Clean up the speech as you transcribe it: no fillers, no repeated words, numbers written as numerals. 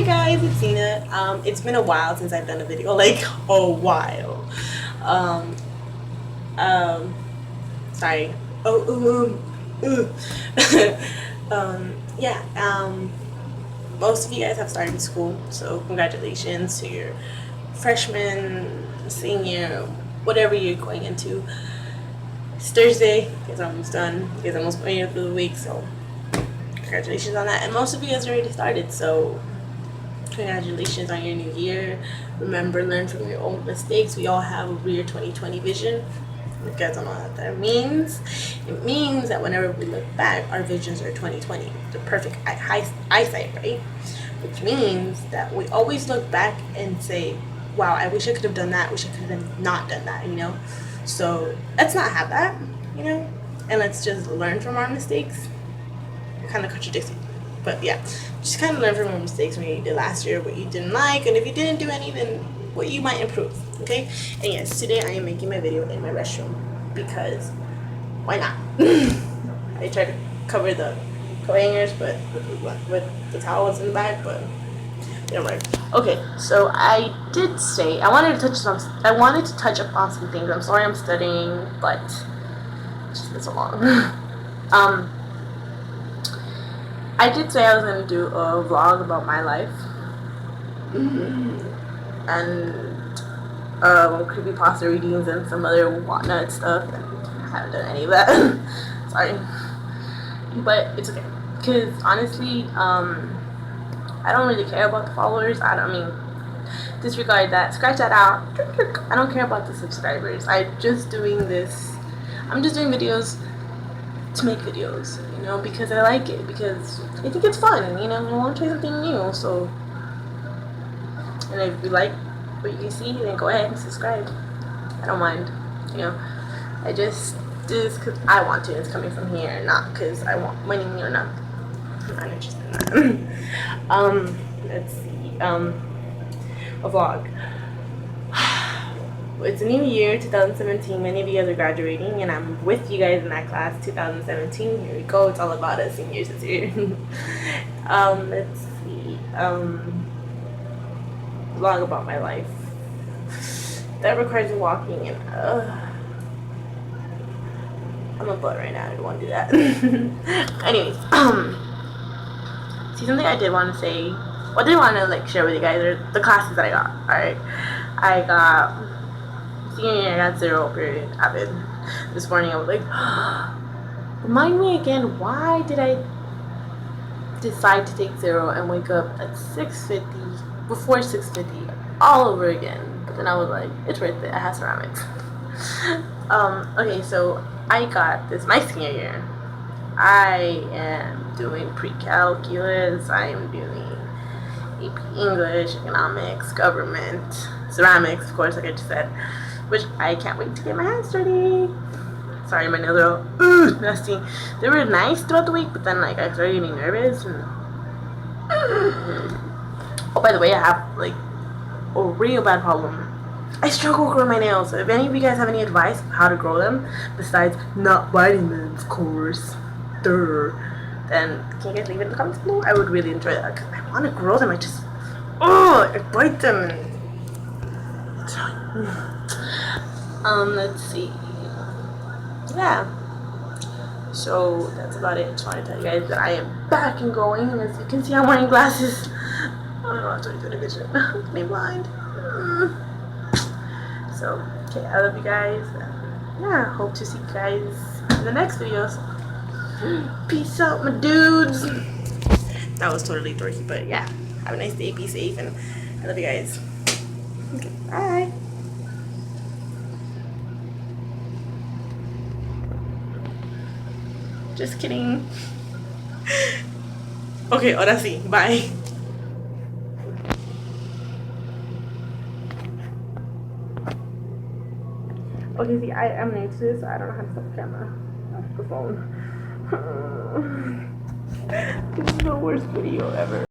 Hi guys, it's Nina. It's been a while since I've done a video, like a while. Um, um, Sorry. Yeah. Most of you guys have started school, so congratulations to your freshman, senior, whatever you're going into. It's Thursday. You guys are almost done. You guys are almost made it through the week, so congratulations on that. And most of you guys already started, so congratulations on your new year. Remember, learn from your own mistakes. We all have a year 2020 vision. You guys don't know what that means. It means that whenever we look back, our visions are 2020, the perfect eyesight, right? Which means that we always look back and say, wow, I wish I could have done that. I wish I could have not done that, you know? So let's not have that, you know? And let's just learn from our mistakes. Kind of contradicting, but yeah, just kind of learn from your mistakes when you did last year, what you didn't like, and if you didn't do any, then what you might improve. Okay. And yes, today I am making my video in my restroom because why not? I tried to cover the coat hangers but with the towels in the back, but never mind. Okay, so I did say I wanted to touch upon some things. I'm sorry I'm studying, but it's just been so long. I did say I was going to do a vlog about my life. And creepypasta readings and some other whatnot stuff. And I haven't done any of that. Sorry. But it's okay. Because honestly, I don't really care about the followers. Disregard that. Scratch that out. I don't care about the subscribers. I'm just doing videos to make videos, you know, because I like it, because I think it's fun, you know, I want to try something new. So, and if you like what you see, then go ahead and subscribe. I don't mind, you know. I just do this because I want to. It's coming from here, not because I want money or not. I'm not interested in that. Let's see. A vlog. It's a new year, 2017. Many of you guys are graduating, and I'm with you guys in that class, 2017. Here we go. It's all about us seniors this year. Let's see. Vlog about my life. That requires walking, and I'm a butt right now. I don't want to do that. Anyways, see, something I did want to say. What I did want to share with you guys are the classes that I got. All right, I got. Senior year, I got 0 period. This morning I was like, remind me again, why did I decide to take 0 and wake up at 6:50 before 6:50 all over again? But then I was like, it's worth it. I have ceramics. Okay, so I got this my senior year. I am doing pre-calculus. I am doing AP English, economics, government, ceramics, of course, like I just said. Which I can't wait to get my hands dirty. Sorry, my nails are all nasty. They were nice throughout the week, but then I started getting nervous. And oh, by the way, I have a real bad problem. I struggle growing my nails. So if any of you guys have any advice on how to grow them, besides not biting them, of course, then can you guys leave it in the comments below? I would really enjoy that because I want to grow them. I bite them. Let's see. Yeah. So that's about it. Just want to tell you guys that I am back and going. And as you can see, I'm wearing glasses. I don't know how to do the vision. I'm blind. So, okay, I love you guys. Yeah, hope to see you guys in the next videos. Peace out, my dudes. That was totally dorky, but yeah. Have a nice day. Be safe, and I love you guys. Okay, bye. Just kidding. Okay, ahora sí. Bye. Okay, see, I am new to this, so I don't know how to stop the camera. The phone. This is the worst video ever.